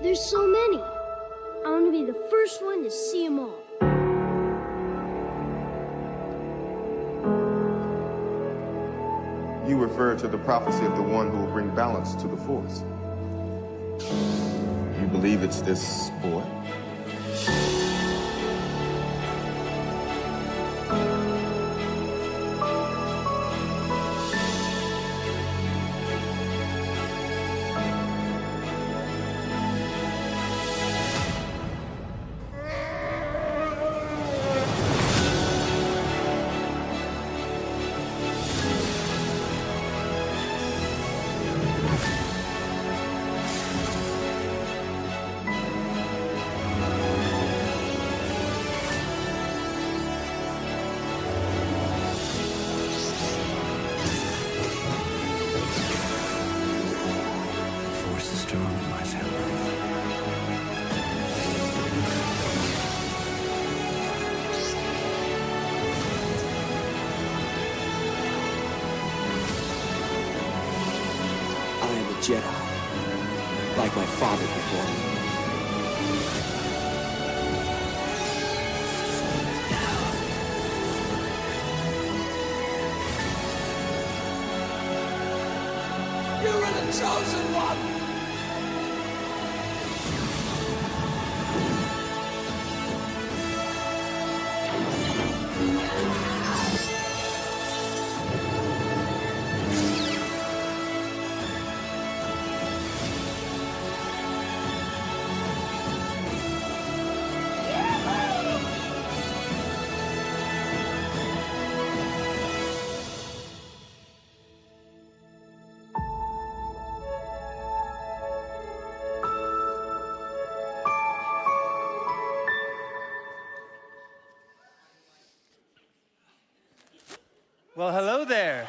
There's so many. I want to be the first one to see them all. You refer to the prophecy of the one who will bring balance to the Force. You believe it's this boy? Jedi, like my father before me. You are the chosen one! Well, hello there.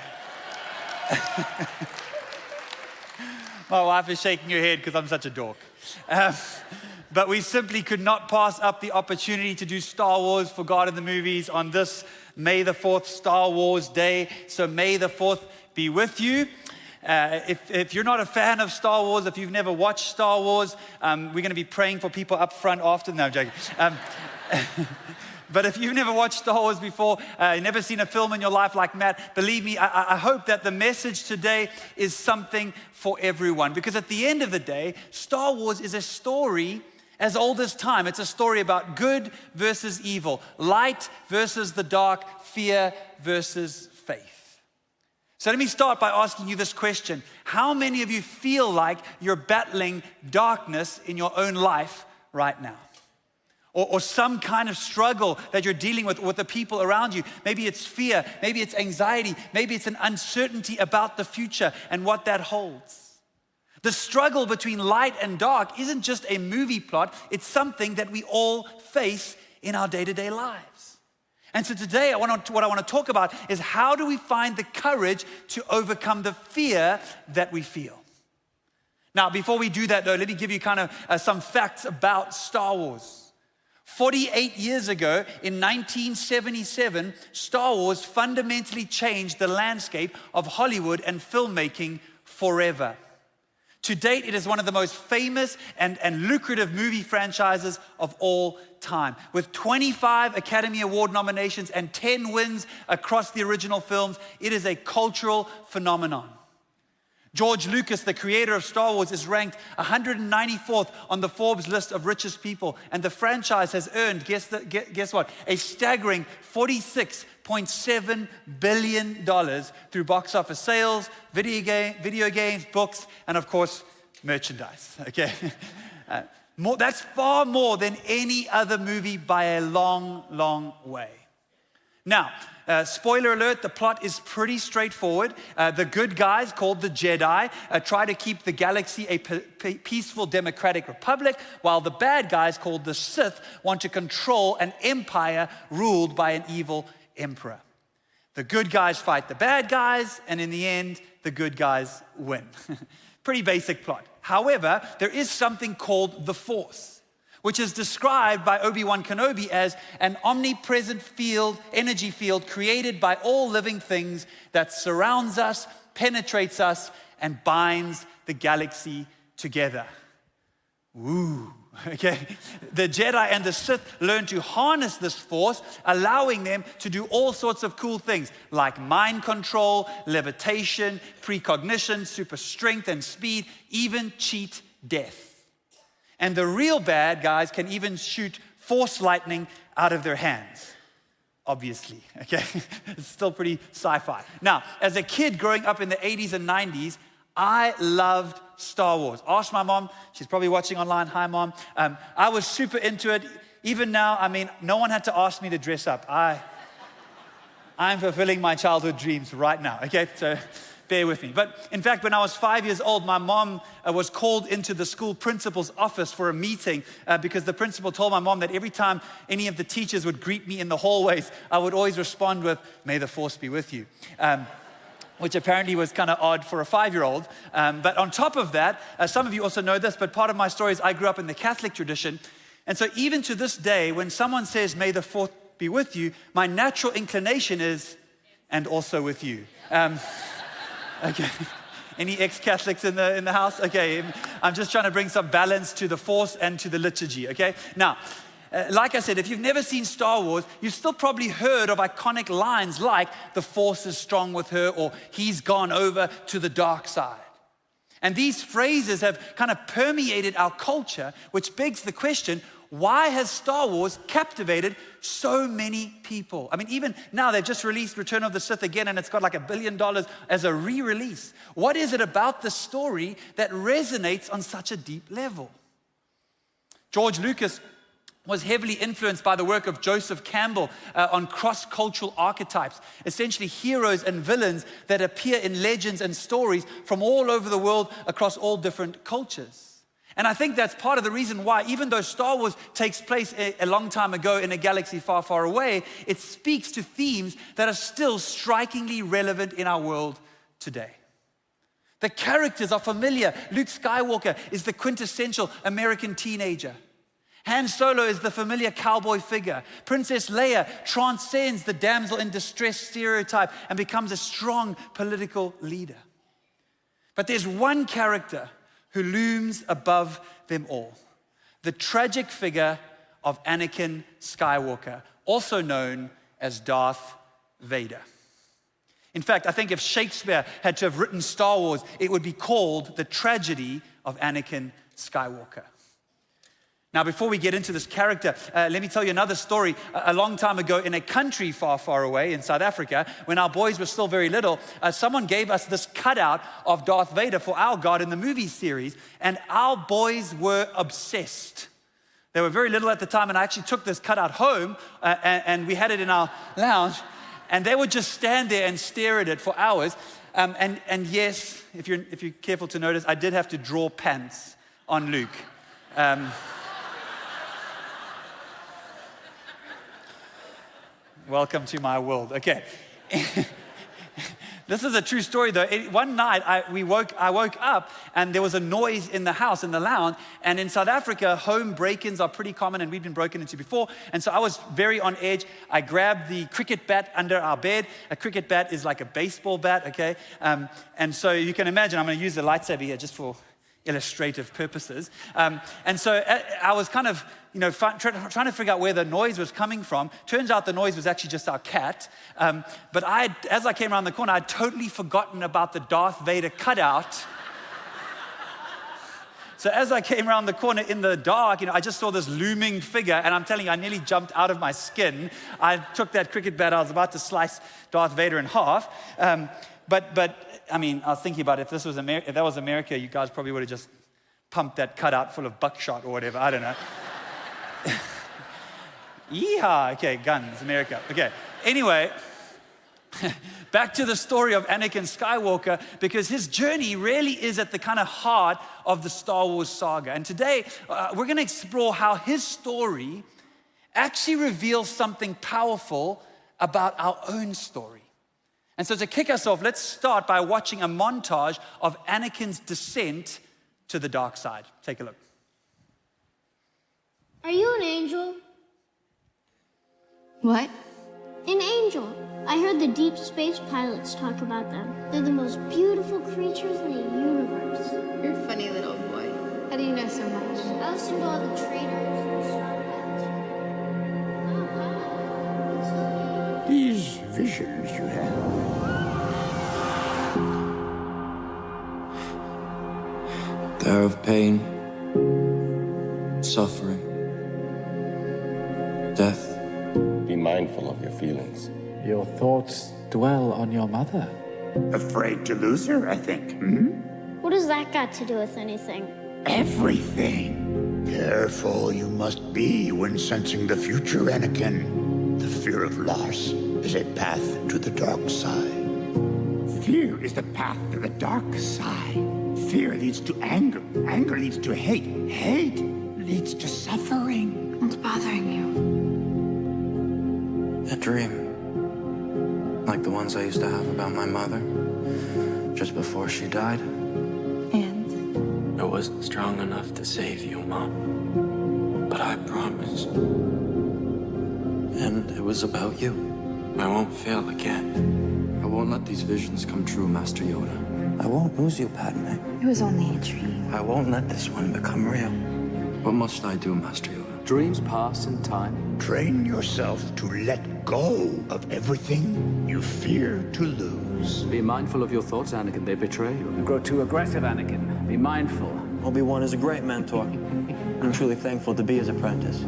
My wife is shaking her head because I'm such a dork. But we simply could not pass up the opportunity to do Star Wars for God in the Movies on this May the 4th Star Wars Day. So may the 4th be with you. If you're not a fan of Star Wars, if you've never watched Star Wars, we're going to be praying for people up front after. No, I'm joking. But if you've never watched Star Wars before, never seen a film in your life like Matt, believe me, I hope that the message today is something for everyone. Because at the end of the day, Star Wars is a story as old as time. It's a story about good versus evil, light versus the dark, fear versus faith. So let me start by asking you this question. How many of you feel like you're battling darkness in your own life right now? Or some kind of struggle that you're dealing with the people around you. Maybe it's fear, maybe it's anxiety, maybe it's an uncertainty about the future and what that holds. The struggle between light and dark isn't just a movie plot, it's something that we all face in our day-to-day lives. And so today, what I want to talk about is how do we find the courage to overcome the fear that we feel? Now, before we do that though, let me give you kind of some facts about Star Wars. 48 years ago, in 1977, Star Wars fundamentally changed the landscape of Hollywood and filmmaking forever. To date, it is one of the most famous and lucrative movie franchises of all time. With 25 Academy Award nominations and 10 wins across the original films, it is a cultural phenomenon. George Lucas, the creator of Star Wars, is ranked 194th on the Forbes list of richest people. And the franchise has earned, guess what? A staggering $46.7 billion through box office sales, video games, books, and of course, merchandise, okay? That's far more than any other movie by a long, long way. Now, spoiler alert, the plot is pretty straightforward. The good guys, called the Jedi, try to keep the galaxy a peaceful democratic republic, while the bad guys, called the Sith, want to control an empire ruled by an evil emperor. The good guys fight the bad guys, and in the end, the good guys win. Pretty basic plot. However, there is something called the Force, which is described by Obi-Wan Kenobi as an omnipresent energy field created by all living things that surrounds us, penetrates us, and binds the galaxy together. Woo. Okay, the Jedi and the Sith learned to harness this force, allowing them to do all sorts of cool things like mind control, levitation, precognition, super strength and speed, even cheat death. And the real bad guys can even shoot force lightning out of their hands. Obviously, okay? It's still pretty sci-fi. Now, as a kid growing up in the 80s and 90s, I loved Star Wars. Ask my mom. She's probably watching online. Hi, Mom. I was super into it. Even now, I mean, no one had to ask me to dress up. I'm fulfilling my childhood dreams right now, okay? So bear with me. But in fact, when I was 5 years old, my mom was called into the school principal's office for a meeting because the principal told my mom that every time any of the teachers would greet me in the hallways, I would always respond with, "May the force be with you." Which apparently was kind of odd for a 5-year-old. But on top of that, some of you also know this, but part of my story is I grew up in the Catholic tradition. And so even to this day, when someone says, "May the force be with you," my natural inclination is, "and also with you." Okay. Any ex-Catholics in the house? Okay, I'm just trying to bring some balance to the force and to the liturgy, okay? Now, like I said, if you've never seen Star Wars, you've still probably heard of iconic lines like, "The force is strong with her," or "He's gone over to the dark side." And these phrases have kind of permeated our culture, which begs the question, why has Star Wars captivated so many people? I mean, even now they've just released Return of the Sith again, and it's got like $1 billion as a re-release. What is it about the story that resonates on such a deep level? George Lucas was heavily influenced by the work of Joseph Campbell on cross-cultural archetypes, essentially heroes and villains that appear in legends and stories from all over the world across all different cultures. And I think that's part of the reason why, even though Star Wars takes place a long time ago in a galaxy far, far away, it speaks to themes that are still strikingly relevant in our world today. The characters are familiar. Luke Skywalker is the quintessential American teenager. Han Solo is the familiar cowboy figure. Princess Leia transcends the damsel in distress stereotype and becomes a strong political leader. But there's one character who looms above them all, the tragic figure of Anakin Skywalker, also known as Darth Vader. In fact, I think if Shakespeare had to have written Star Wars, it would be called The Tragedy of Anakin Skywalker. Now, before we get into this character, let me tell you another story. A long time ago in a country far, far away in South Africa, when our boys were still very little, someone gave us this cutout of Darth Vader for our God in the movie series, and our boys were obsessed. They were very little at the time, and I actually took this cutout home, and we had it in our lounge, and they would just stand there and stare at it for hours. And yes, if you're careful to notice, I did have to draw pants on Luke. Welcome to my world. Okay. This is a true story though. One night I woke up and there was a noise in the house, in the lounge. And in South Africa, home break-ins are pretty common and we'd been broken into before. And so I was very on edge. I grabbed the cricket bat under our bed. A cricket bat is like a baseball bat, okay? And so you can imagine, I'm gonna use the lightsaber here just for illustrative purposes. And so I was kind of, trying to figure out where the noise was coming from. Turns out the noise was actually just our cat. But as I came around the corner, I'd totally forgotten about the Darth Vader cutout. So as I came around the corner in the dark, I just saw this looming figure, and I'm telling you, I nearly jumped out of my skin. I took that cricket bat, I was about to slice Darth Vader in half. But I mean, I was thinking about if that was America, you guys probably would have just pumped that cutout full of buckshot or whatever. I don't know. Yeehaw! Okay, guns, America. Okay. Anyway, back to the story of Anakin Skywalker, because his journey really is at the kind of heart of the Star Wars saga. And today, we're going to explore how his story actually reveals something powerful about our own story. And so to kick us off, let's start by watching a montage of Anakin's descent to the dark side. Take a look. Are you an angel? What? An angel. I heard the deep space pilots talk about them. They're the most beautiful creatures in the universe. You're a funny little boy. How do you know so much? I listened to all the traitors and Starlands. These visions you have. They're of pain, suffering, death. Be mindful of your feelings. Your thoughts dwell on your mother. Afraid to lose her, I think. What does that got to do with anything? Everything. Careful you must be when sensing the future, Anakin. The fear of loss is a path to the dark side. Fear is the path to the dark side. Fear leads to anger. Anger leads to hate. Hate leads to suffering. What's bothering you? A dream. Like the ones I used to have about my mother. Just before she died. And? I wasn't strong enough to save you, Mom. But I promised. And it was about you. I won't fail again. I won't let these visions come true, Master Yoda. I won't lose you, Padme. It was only a dream. I won't let this one become real. What must I do, Master Yoda? Dreams pass in time. Train yourself to let go of everything you fear to lose. Be mindful of your thoughts, Anakin. They betray you. You grow too aggressive, Anakin. Be mindful. Obi-Wan is a great mentor. I'm truly thankful to be his apprentice.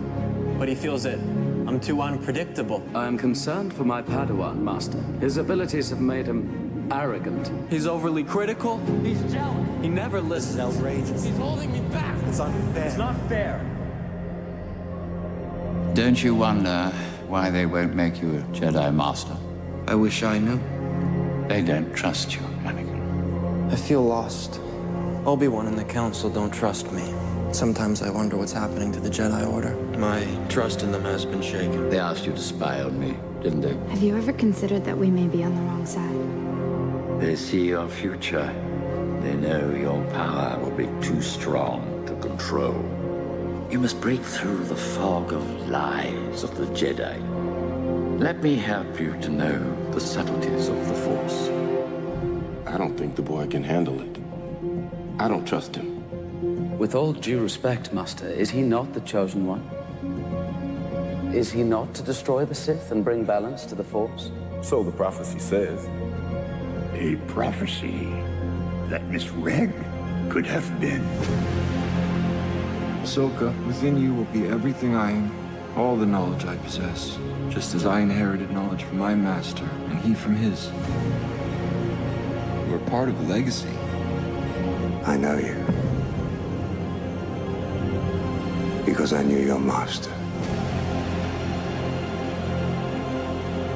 But he feels that I'm too unpredictable. I am concerned for my Padawan, Master. His abilities have made him arrogant. He's overly critical. He's jealous. He never listens. It's outrageous. He's holding me back. It's unfair. It's not fair. Don't you wonder why they won't make you a Jedi Master? I wish I knew. They don't trust you, Anakin. I feel lost. Obi-Wan and the Council don't trust me. Sometimes I wonder what's happening to the Jedi Order. My trust in them has been shaken. They asked you to spy on me, didn't they? Have you ever considered that we may be on the wrong side? They see your future. They know your power will be too strong to control. You must break through the fog of lies of the Jedi. Let me help you to know the subtleties of the Force. I don't think the boy can handle it. I don't trust him. With all due respect, Master, is he not the chosen one? Is he not to destroy the Sith and bring balance to the Force? So the prophecy says. A prophecy that misread could have been. Ahsoka, within you will be everything I am, all the knowledge I possess, just as I inherited knowledge from my master, and he from his. We're part of a legacy. I know you. Because I knew your master.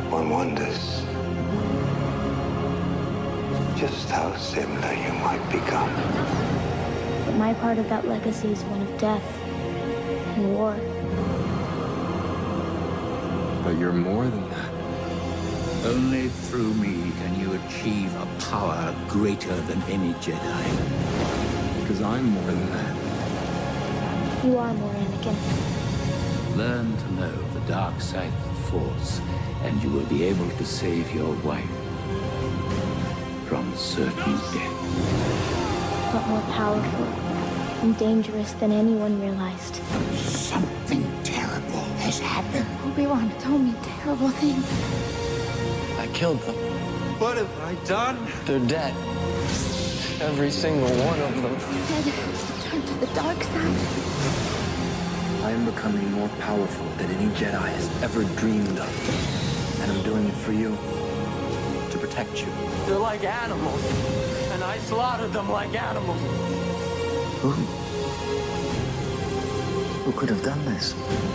One wonders just how similar you might become. But my part of that legacy is one of death and war. But you're more than that. Only through me can you achieve a power greater than any Jedi. Because I'm more than that. You are more, Anakin. Learn to know the dark side of the Force, and you will be able to save your wife from certain death. But more powerful and dangerous than anyone realized. Something terrible has happened. Obi-Wan told me terrible things. I killed them. What have I done? They're dead. Every single one of them. Said to turn to the dark side. I am becoming more powerful than any Jedi has ever dreamed of. And I'm doing it for you. To protect you. They're like animals. And I slaughtered them like animals. Who could have done this?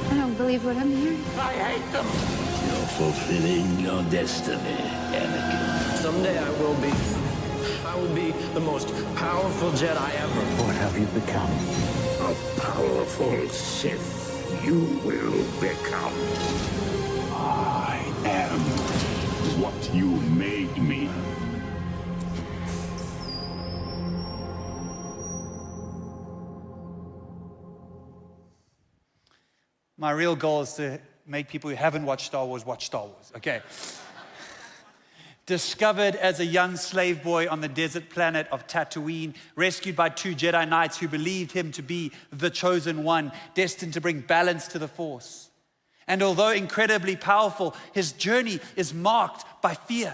I don't believe what I'm hearing. I hate them. You're fulfilling your destiny, Anakin. Someday I will be. I will be the most powerful Jedi ever. What have you become? A powerful Sith you will become. I am what you made me. My real goal is to make people who haven't watched Star Wars watch Star Wars, okay? discovered as a young slave boy on the desert planet of Tatooine, rescued by 2 Jedi Knights who believed him to be the chosen one, destined to bring balance to the Force. And although incredibly powerful, his journey is marked by fear.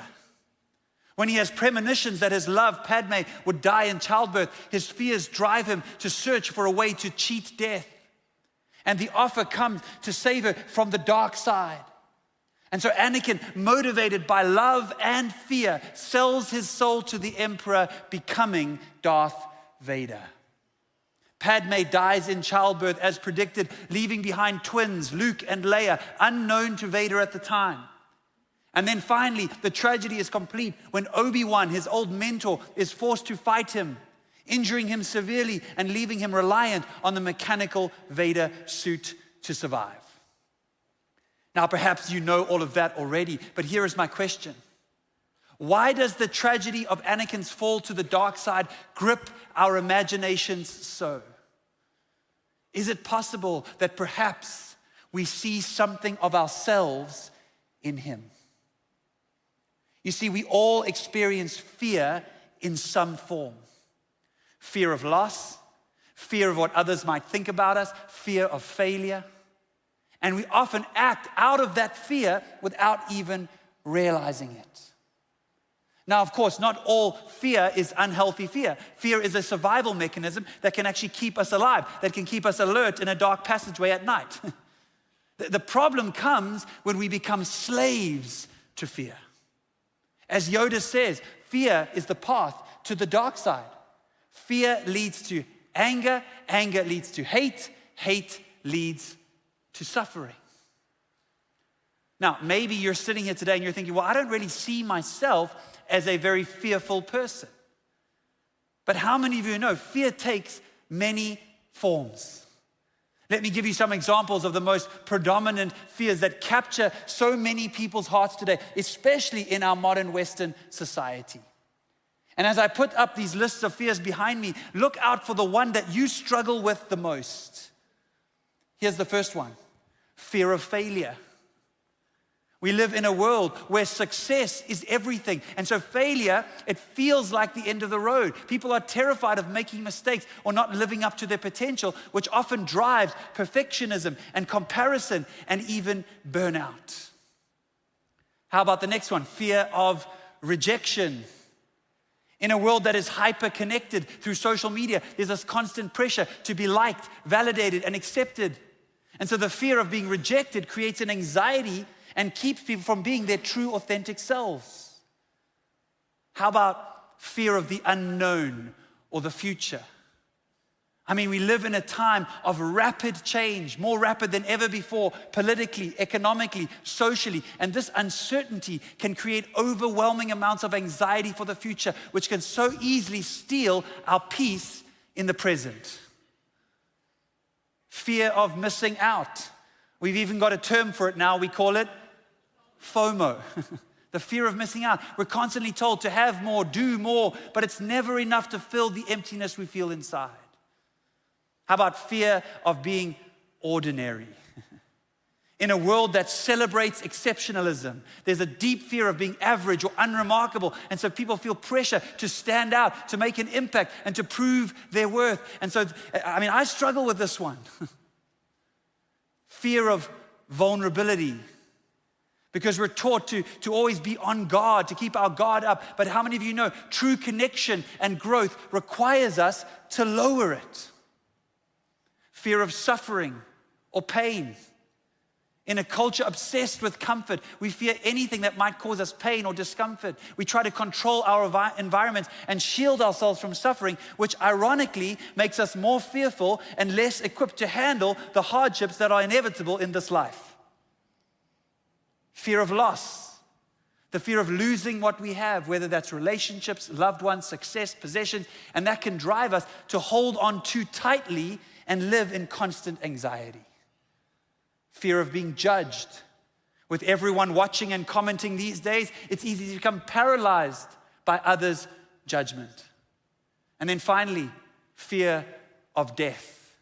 When he has premonitions that his love, Padme, would die in childbirth, his fears drive him to search for a way to cheat death. And the offer comes to save her from the dark side. And so Anakin, motivated by love and fear, sells his soul to the Emperor, becoming Darth Vader. Padme dies in childbirth as predicted, leaving behind twins, Luke and Leia, unknown to Vader at the time. And then finally, the tragedy is complete when Obi-Wan, his old mentor, is forced to fight him, injuring him severely and leaving him reliant on the mechanical Vader suit to survive. Now, perhaps you know all of that already, but here is my question. Why does the tragedy of Anakin's fall to the dark side grip our imaginations so? Is it possible that perhaps we see something of ourselves in him? You see, we all experience fear in some form. Fear of loss, fear of what others might think about us, fear of failure. And we often act out of that fear without even realizing it. Now, of course, not all fear is unhealthy fear. Fear is a survival mechanism that can actually keep us alive, that can keep us alert in a dark passageway at night. The problem comes when we become slaves to fear. As Yoda says, fear is the path to the dark side. Fear leads to anger, anger leads to hate, hate leads to suffering. Now, maybe you're sitting here today and you're thinking, well, I don't really see myself as a very fearful person. But how many of you know fear takes many forms? Let me give you some examples of the most predominant fears that capture so many people's hearts today, especially in our modern Western society. And as I put up these lists of fears behind me, look out for the one that you struggle with the most. Here's the first one: fear of failure. We live in a world where success is everything. And so failure, it feels like the end of the road. People are terrified of making mistakes or not living up to their potential, which often drives perfectionism and comparison and even burnout. How about the next one? Fear of rejection. In a world that is hyper-connected through social media, there's this constant pressure to be liked, validated, and accepted. And so the fear of being rejected creates an anxiety and keeps people from being their true, authentic selves. How about fear of the unknown or the future? I mean, we live in a time of rapid change, more rapid than ever before, politically, economically, socially, and this uncertainty can create overwhelming amounts of anxiety for the future, which can so easily steal our peace in the present. Fear of missing out. We've even got a term for it now. We call it FOMO, the fear of missing out. We're constantly told to have more, do more, but it's never enough to fill the emptiness we feel inside. How about fear of being ordinary? In a world that celebrates exceptionalism, there's a deep fear of being average or unremarkable, and so people feel pressure to stand out, to make an impact, and to prove their worth. And so, I struggle with this one. Fear of vulnerability. Because we're taught to always be on guard, to keep our guard up. But how many of you know true connection and growth requires us to lower it? Fear of suffering or pain. In a culture obsessed with comfort, we fear anything that might cause us pain or discomfort. We try to control our environments and shield ourselves from suffering, which ironically makes us more fearful and less equipped to handle the hardships that are inevitable in this life. Fear of loss, the fear of losing what we have, whether that's relationships, loved ones, success, possessions, and that can drive us to hold on too tightly and live in constant anxiety. Fear of being judged. With everyone watching and commenting these days, it's easy to become paralyzed by others' judgment. And then finally, fear of death.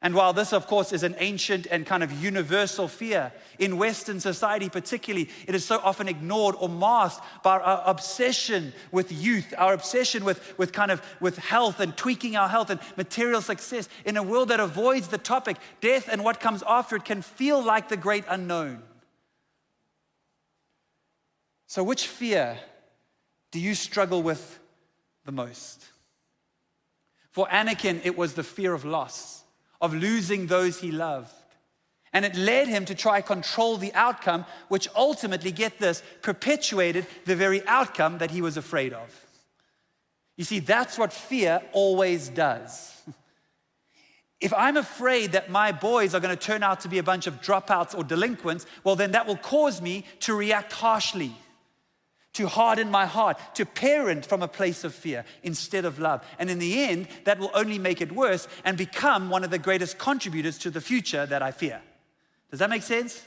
And while this, of course, is an ancient and kind of universal fear, in Western society particularly, it is so often ignored or masked by our obsession with youth, our obsession with health and tweaking our health and material success. In a world that avoids the topic, death and what comes after it can feel like the great unknown. So which fear do you struggle with the most? For Anakin, it was the fear of loss, of losing those he loved. And it led him to try control the outcome, which ultimately, get this, perpetuated the very outcome that he was afraid of. You see, that's what fear always does. If I'm afraid that my boys are going to turn out to be a bunch of dropouts or delinquents, well, then that will cause me to react harshly, to harden my heart, to parent from a place of fear instead of love. And in the end, that will only make it worse and become one of the greatest contributors to the future that I fear. Does that make sense?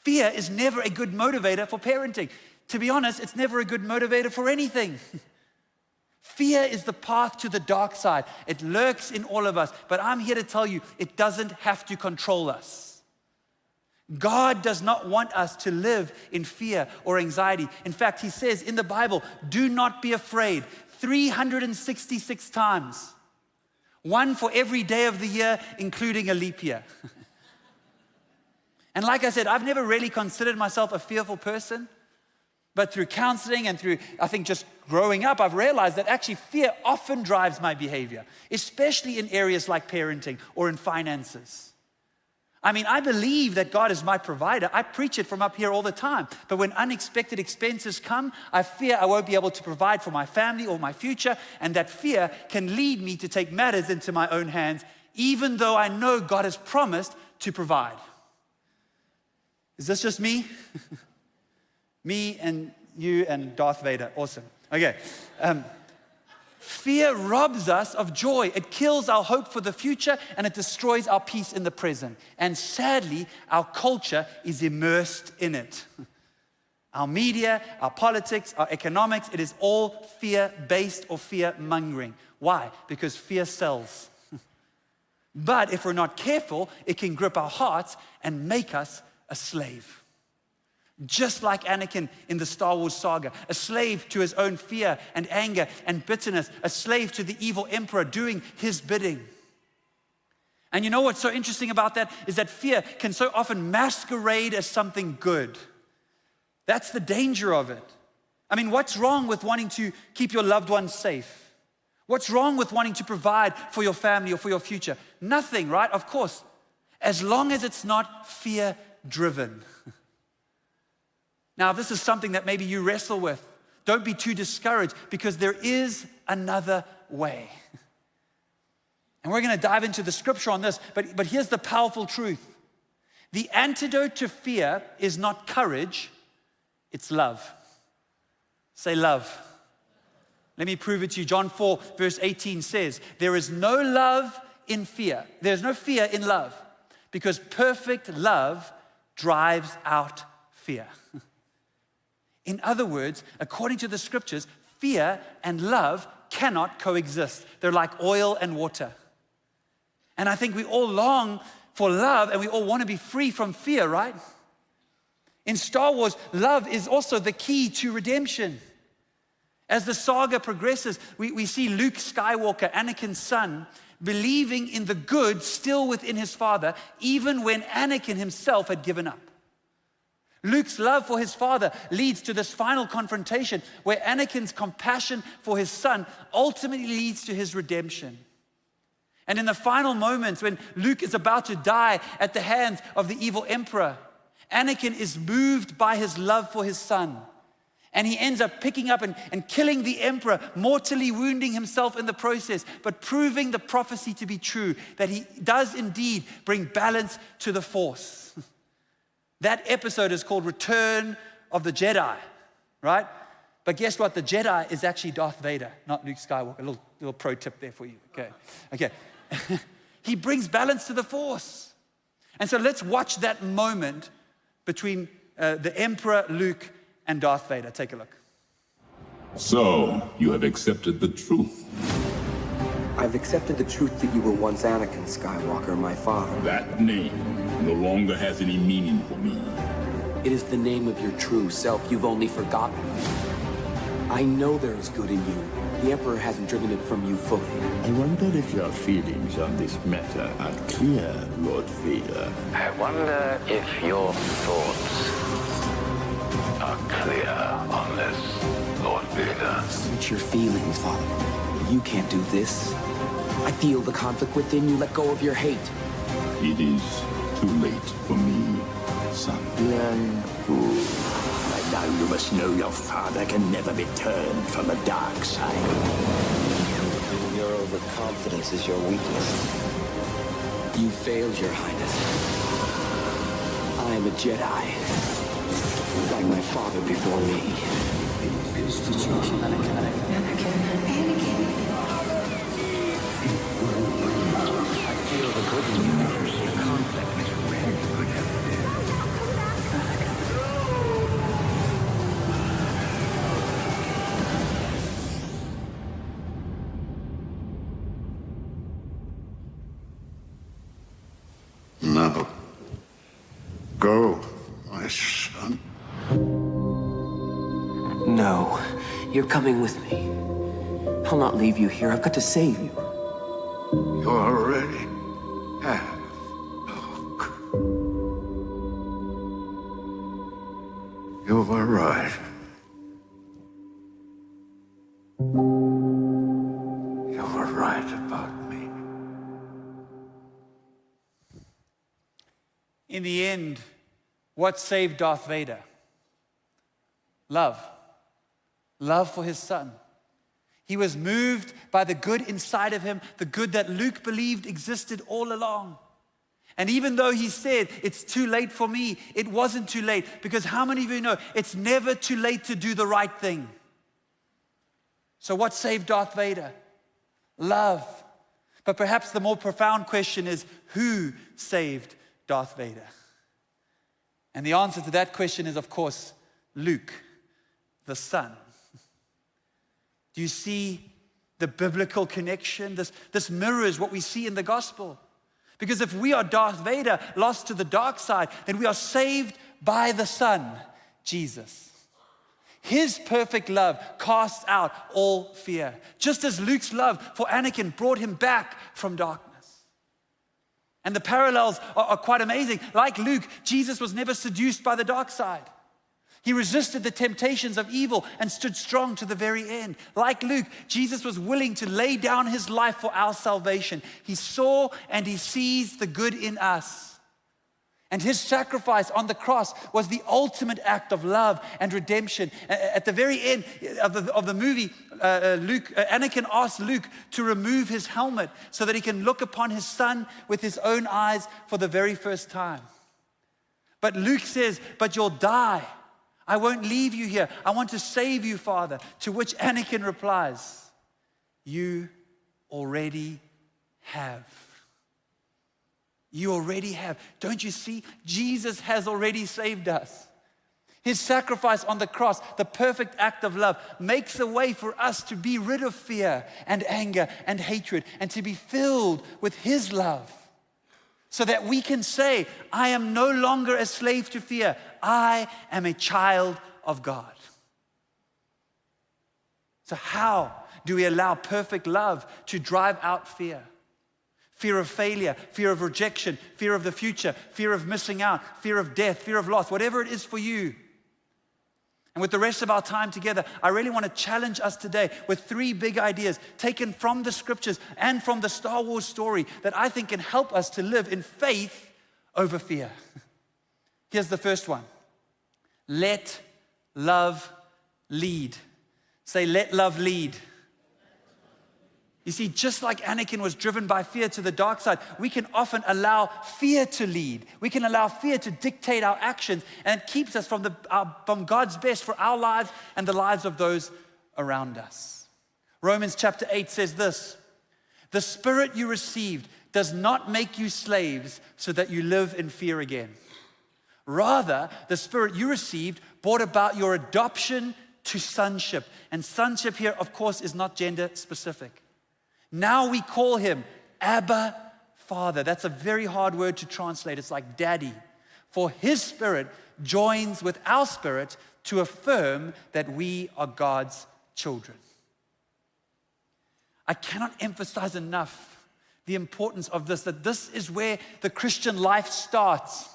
Fear is never a good motivator for parenting. To be honest, it's never a good motivator for anything. Fear is the path to the dark side. It lurks in all of us, but I'm here to tell you, it doesn't have to control us. God does not want us to live in fear or anxiety. In fact, he says in the Bible, do not be afraid, 366 times. One for every day of the year, including a leap year. And like I said, I've never really considered myself a fearful person, but through counseling and through, I think, just growing up, I've realized that actually fear often drives my behavior, especially in areas like parenting or in finances. I mean, I believe that God is my provider. I preach it from up here all the time. But when unexpected expenses come, I fear I won't be able to provide for my family or my future, and that fear can lead me to take matters into my own hands, even though I know God has promised to provide. Is this just me? Me and you and Darth Vader. Awesome. Okay. Fear robs us of joy. It kills our hope for the future and it destroys our peace in the present. And sadly, our culture is immersed in it. Our media, our politics, our economics, it is all fear-based or fear-mongering. Why? Because fear sells. But if we're not careful, it can grip our hearts and make us a slave. Just like Anakin in the Star Wars saga, a slave to his own fear and anger and bitterness, a slave to the evil emperor doing his bidding. And you know what's so interesting about that is that fear can so often masquerade as something good. That's the danger of it. I mean, what's wrong with wanting to keep your loved ones safe? What's wrong with wanting to provide for your family or for your future? Nothing, right? Of course, as long as it's not fear-driven. Now, this is something that maybe you wrestle with. Don't be too discouraged because there is another way. And we're going to dive into the scripture on this, but here's the powerful truth. The antidote to fear is not courage, it's love. Say love. Let me prove it to you. John 4, verse 18 says, there is no love in fear. There's no fear in love because perfect love drives out fear. In other words, according to the scriptures, fear and love cannot coexist. They're like oil and water. And I think we all long for love and we all want to be free from fear, right? In Star Wars, love is also the key to redemption. As the saga progresses, we see Luke Skywalker, Anakin's son, believing in the good still within his father, even when Anakin himself had given up. Luke's love for his father leads to this final confrontation where Anakin's compassion for his son ultimately leads to his redemption. And in the final moments when Luke is about to die at the hands of the evil emperor, Anakin is moved by his love for his son. And he ends up picking up and killing the emperor, mortally wounding himself in the process, but proving the prophecy to be true, that he does indeed bring balance to the Force. That episode is called Return of the Jedi, right? But guess what? The Jedi is actually Darth Vader, not Luke Skywalker. A little pro tip there for you, okay. He brings balance to the Force. And so let's watch that moment between the Emperor, Luke, and Darth Vader. Take a look. So, you have accepted the truth. I've accepted the truth that you were once Anakin Skywalker, my father. That name no longer has any meaning for me. It is the name of your true self you've only forgotten. I know there is good in you. The Emperor hasn't driven it from you fully. I wonder if your feelings on this matter are clear, Lord Vader. I wonder if your thoughts are clear on this, Lord Vader. Suit your feelings, Father. You can't do this. I feel the conflict within you. Let go of your hate. It is too late for me, son. Young fool. By now you must know your father can never be turned from the dark side. Your overconfidence is your weakness. You failed, Your Highness. I am a Jedi, like my father before me. It's the chosen Anakin. I feel the good in you. The conflict is very good. Now, go, my son. No, you're coming with me. I'll not leave you here. I've got to save you. You already have, Luke. You were right. You were right about me. In the end, what saved Darth Vader? Love. Love for his son. He was moved by the good inside of him, the good that Luke believed existed all along. And even though he said, it's too late for me, it wasn't too late. Because how many of you know it's never too late to do the right thing? So what saved Darth Vader? Love. But perhaps the more profound question is, who saved Darth Vader? And the answer to that question is, of course, Luke, the son. Do you see the biblical connection? This mirrors what we see in the gospel. Because if we are Darth Vader, lost to the dark side, then we are saved by the Son, Jesus. His perfect love casts out all fear. Just as Luke's love for Anakin brought him back from darkness. And the parallels are quite amazing. Like Luke, Jesus was never seduced by the dark side. He resisted the temptations of evil and stood strong to the very end. Like Luke, Jesus was willing to lay down his life for our salvation. He saw and he sees the good in us. And his sacrifice on the cross was the ultimate act of love and redemption. At the very end of the movie, Anakin asked Luke to remove his helmet so that he can look upon his son with his own eyes for the very first time. But Luke says, "But you'll die. I won't leave you here. I want to save you, Father." To which Anakin replies, "You already have." You already have. Don't you see? Jesus has already saved us. His sacrifice on the cross, the perfect act of love, makes a way for us to be rid of fear and anger and hatred and to be filled with his love. So that we can say, I am no longer a slave to fear. I am a child of God. So how do we allow perfect love to drive out fear? Fear of failure, fear of rejection, fear of the future, fear of missing out, fear of death, fear of loss, whatever it is for you. And with the rest of our time together, I really want to challenge us today with 3 big ideas taken from the scriptures and from the Star Wars story that I think can help us to live in faith over fear. Here's the first one. Let love lead. Say, let love lead. You see, just like Anakin was driven by fear to the dark side, we can often allow fear to lead. We can allow fear to dictate our actions, and it keeps us from God's best for our lives and the lives of those around us. Romans chapter 8 says this, "The spirit you received does not make you slaves so that you live in fear again. Rather, the spirit you received brought about your adoption to sonship." And sonship here, of course, is not gender specific. Now we call him Abba, Father. That's a very hard word to translate. It's like daddy. For his spirit joins with our spirit to affirm that we are God's children. I cannot emphasize enough the importance of this, that this is where the Christian life starts.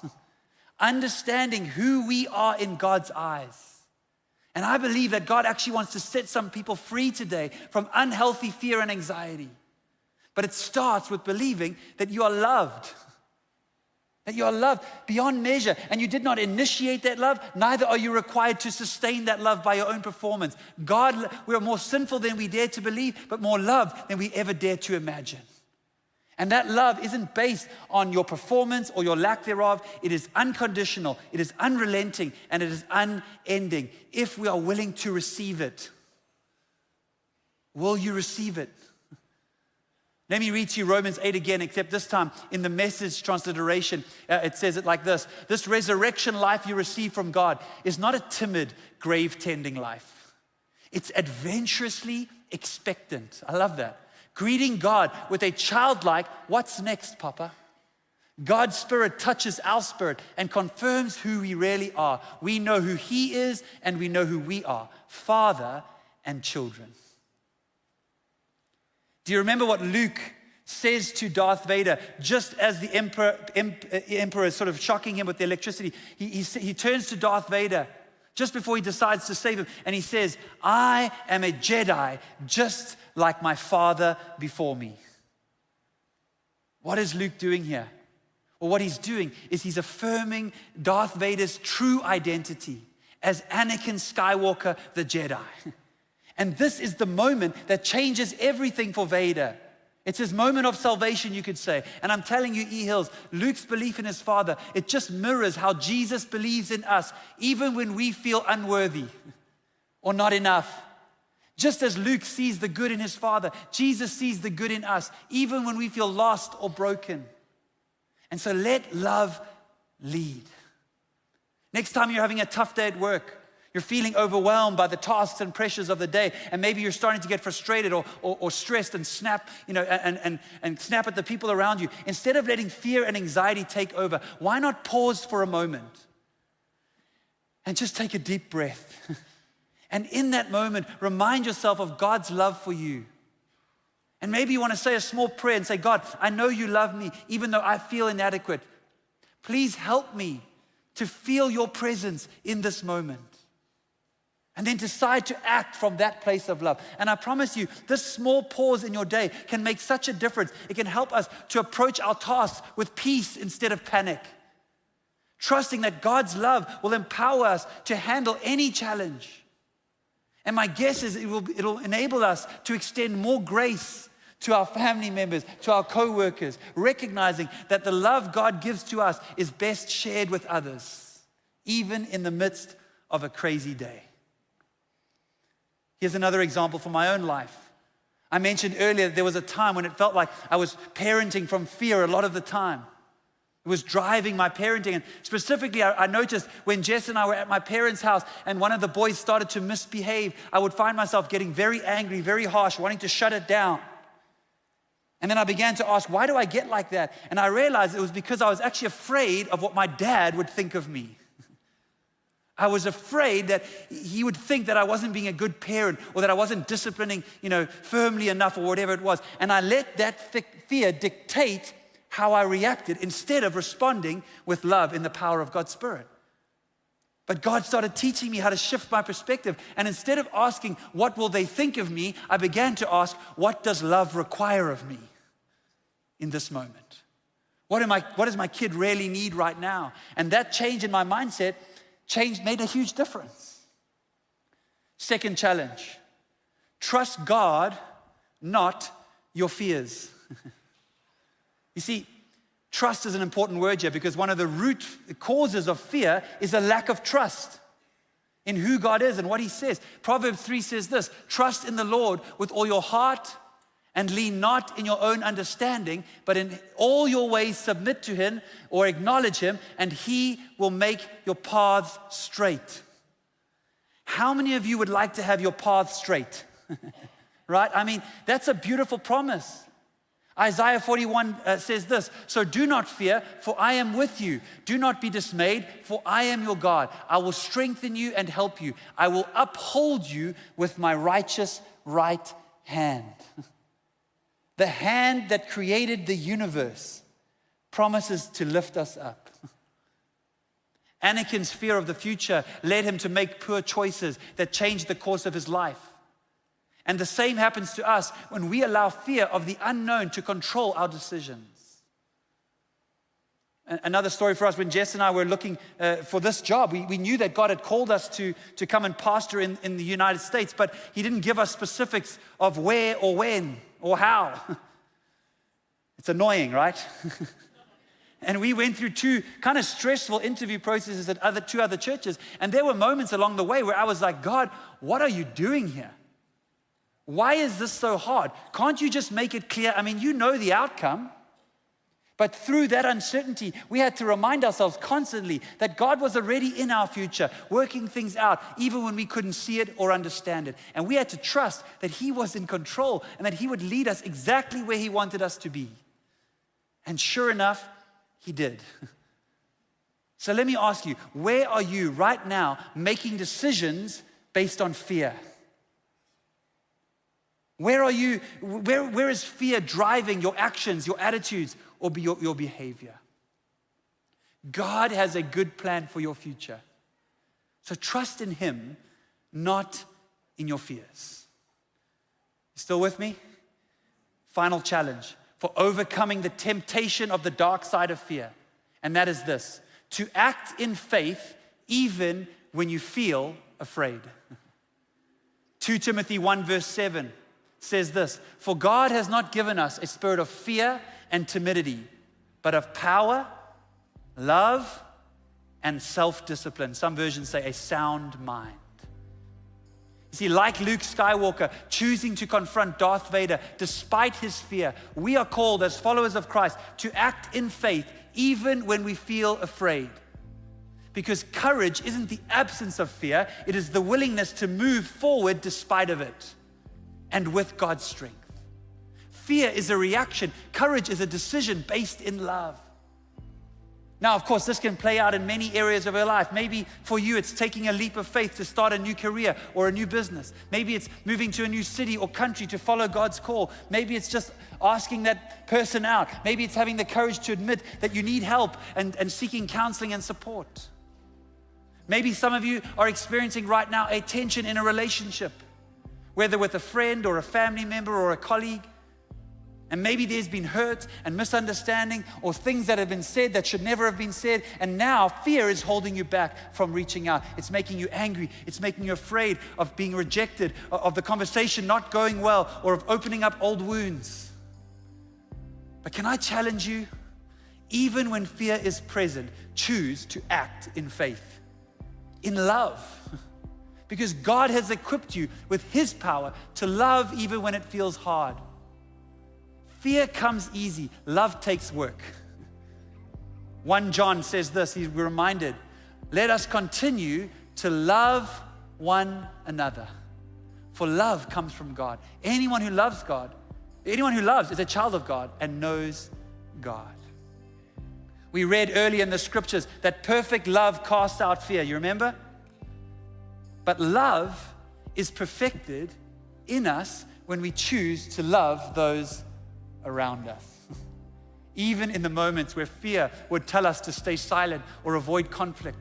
Understanding who we are in God's eyes. And I believe that God actually wants to set some people free today from unhealthy fear and anxiety. But it starts with believing that you are loved. That you are loved beyond measure. And you did not initiate that love, neither are you required to sustain that love by your own performance. God, we are more sinful than we dare to believe, but more loved than we ever dare to imagine. And that love isn't based on your performance or your lack thereof. It is unconditional, it is unrelenting, and it is unending if we are willing to receive it. Will you receive it? Let me read to you Romans 8 again, except this time in the Message transliteration. It says it like this. This resurrection life you receive from God is not a timid, grave-tending life. It's adventurously expectant. I love that. Greeting God with a childlike, what's next, Papa? God's Spirit touches our spirit and confirms who we really are. We know who He is and we know who we are, Father and children. Do you remember what Luke says to Darth Vader just as the emperor is sort of shocking him with the electricity? He turns to Darth Vader just before he decides to save him, and he says, I am a Jedi just like my father before me. What is Luke doing here? Well, what he's doing is he's affirming Darth Vader's true identity as Anakin Skywalker, the Jedi. And this is the moment that changes everything for Vader. It's his moment of salvation, you could say. And I'm telling you, E-Hills, Luke's belief in his father, it just mirrors how Jesus believes in us, even when we feel unworthy or not enough. Just as Luke sees the good in his father, Jesus sees the good in us, even when we feel lost or broken. And so let love lead. Next time you're having a tough day at work, you're feeling overwhelmed by the tasks and pressures of the day, and maybe you're starting to get frustrated or stressed and snap, and snap at the people around you. Instead of letting fear and anxiety take over, why not pause for a moment and just take a deep breath? And in that moment, remind yourself of God's love for you. And maybe you want to say a small prayer and say, God, I know you love me, even though I feel inadequate. Please help me to feel your presence in this moment. And then decide to act from that place of love. And I promise you, this small pause in your day can make such a difference. It can help us to approach our tasks with peace instead of panic. Trusting that God's love will empower us to handle any challenge. And my guess is it'll enable us to extend more grace to our family members, to our co-workers, recognizing that the love God gives to us is best shared with others, even in the midst of a crazy day. Here's another example from my own life. I mentioned earlier that there was a time when it felt like I was parenting from fear a lot of the time. It was driving my parenting. And specifically, I noticed when Jess and I were at my parents' house and one of the boys started to misbehave, I would find myself getting very angry, very harsh, wanting to shut it down. And then I began to ask, why do I get like that? And I realized it was because I was actually afraid of what my dad would think of me. I was afraid that he would think that I wasn't being a good parent or that I wasn't disciplining, firmly enough or whatever it was. And I let that fear dictate how I reacted instead of responding with love in the power of God's Spirit. But God started teaching me how to shift my perspective. And instead of asking, what will they think of me? I began to ask, what does love require of me in this moment? What does my kid really need right now? And that change in my mindset made a huge difference. Second challenge, trust God, not your fears. You see, trust is an important word here because one of the root causes of fear is a lack of trust in who God is and what He says. Proverbs 3 says this, trust in the Lord with all your heart and lean not in your own understanding, but in all your ways submit to Him or acknowledge Him, and He will make your paths straight. How many of you would like to have your path straight? right? I mean, that's a beautiful promise. Isaiah 41 says this, so do not fear, for I am with you. Do not be dismayed, for I am your God. I will strengthen you and help you. I will uphold you with my righteous right hand. The hand that created the universe promises to lift us up. Anakin's fear of the future led him to make poor choices that changed the course of his life. And the same happens to us when we allow fear of the unknown to control our decisions. Another story for us, when Jess and I were looking for this job, we knew that God had called us to come and pastor in the United States, but He didn't give us specifics of where or when or how. It's annoying, right? And we went through 2 kind of stressful interview processes at 2 other churches, and there were moments along the way where I was like, God, what are you doing here? Why is this so hard? Can't you just make it clear? I mean, you know the outcome. But through that uncertainty, we had to remind ourselves constantly that God was already in our future, working things out, even when we couldn't see it or understand it. And we had to trust that He was in control and that He would lead us exactly where He wanted us to be. And sure enough, He did. So let me ask you, where are you right now making decisions based on fear? Where are you? Where is fear driving your actions, your attitudes, or your behavior? God has a good plan for your future. So trust in Him, not in your fears. You still with me? Final challenge for overcoming the temptation of the dark side of fear. And that is this: to act in faith even when you feel afraid. 2 Timothy 1 verse 7 says this, for God has not given us a spirit of fear and timidity, but of power, love, and self-discipline. Some versions say a sound mind. You see, like Luke Skywalker choosing to confront Darth Vader despite his fear, we are called as followers of Christ to act in faith even when we feel afraid. Because courage isn't the absence of fear, it is the willingness to move forward despite of it, and with God's strength. Fear is a reaction. Courage is a decision based in love. Now, of course, this can play out in many areas of our life. Maybe for you, it's taking a leap of faith to start a new career or a new business. Maybe it's moving to a new city or country to follow God's call. Maybe it's just asking that person out. Maybe it's having the courage to admit that you need help and seeking counseling and support. Maybe some of you are experiencing right now a tension in a relationship, whether with a friend or a family member or a colleague. And maybe there's been hurt and misunderstanding or things that have been said that should never have been said. And now fear is holding you back from reaching out. It's making you angry. It's making you afraid of being rejected, of the conversation not going well, or of opening up old wounds. But can I challenge you? Even when fear is present, choose to act in faith, in love. Because God has equipped you with His power to love even when it feels hard. Fear comes easy, love takes work. 1 John says this, we're reminded, let us continue to love one another. For love comes from God. Anyone who loves is a child of God and knows God. We read earlier in the scriptures that perfect love casts out fear, you remember? But love is perfected in us when we choose to love those around us. Even in the moments where fear would tell us to stay silent or avoid conflict.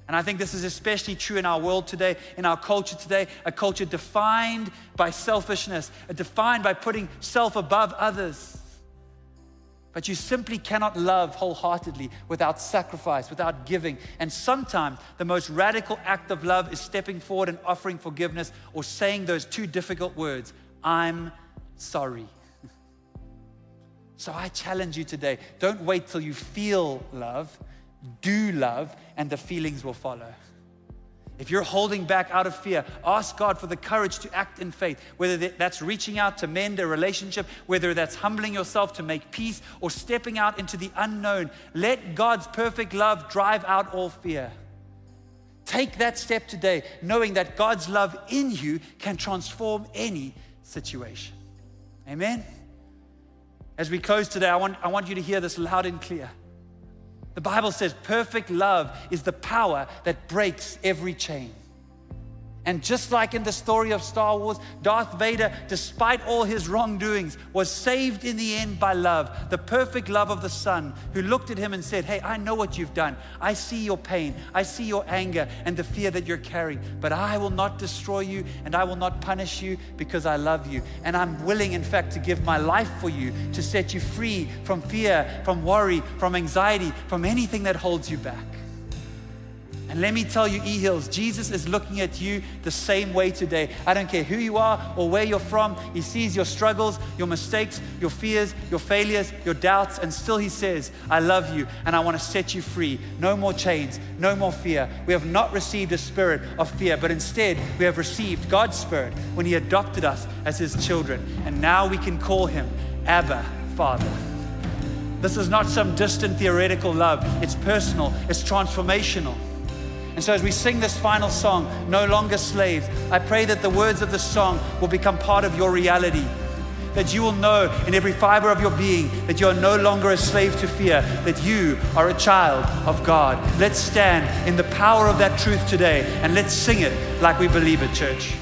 And I think this is especially true in our world today, in our culture today, a culture defined by selfishness, defined by putting self above others. But you simply cannot love wholeheartedly without sacrifice, without giving. And sometimes the most radical act of love is stepping forward and offering forgiveness or saying those 2 difficult words, I'm sorry. So I challenge you today, don't wait till you feel love, do love, and the feelings will follow. If you're holding back out of fear, ask God for the courage to act in faith, whether that's reaching out to mend a relationship, whether that's humbling yourself to make peace, or stepping out into the unknown. Let God's perfect love drive out all fear. Take that step today, knowing that God's love in you can transform any situation. Amen? As we close today, I want you to hear this loud and clear. The Bible says perfect love is the power that breaks every chain. And just like in the story of Star Wars, Darth Vader, despite all his wrongdoings, was saved in the end by love, the perfect love of the Son, who looked at him and said, hey, I know what you've done. I see your pain. I see your anger and the fear that you're carrying. But I will not destroy you and I will not punish you because I love you. And I'm willing, in fact, to give my life for you to set you free from fear, from worry, from anxiety, from anything that holds you back. And let me tell you, E-Hills, Jesus is looking at you the same way today. I don't care who you are or where you're from. He sees your struggles, your mistakes, your fears, your failures, your doubts, and still he says, I love you and I want to set you free. No more chains, no more fear. We have not received a spirit of fear, but instead we have received God's Spirit when he adopted us as his children. And now we can call him Abba, Father. This is not some distant theoretical love. It's personal, it's transformational. And so as we sing this final song, No Longer Slaves, I pray that the words of the song will become part of your reality. That you will know in every fiber of your being that you are no longer a slave to fear, that you are a child of God. Let's stand in the power of that truth today and let's sing it like we believe it, church.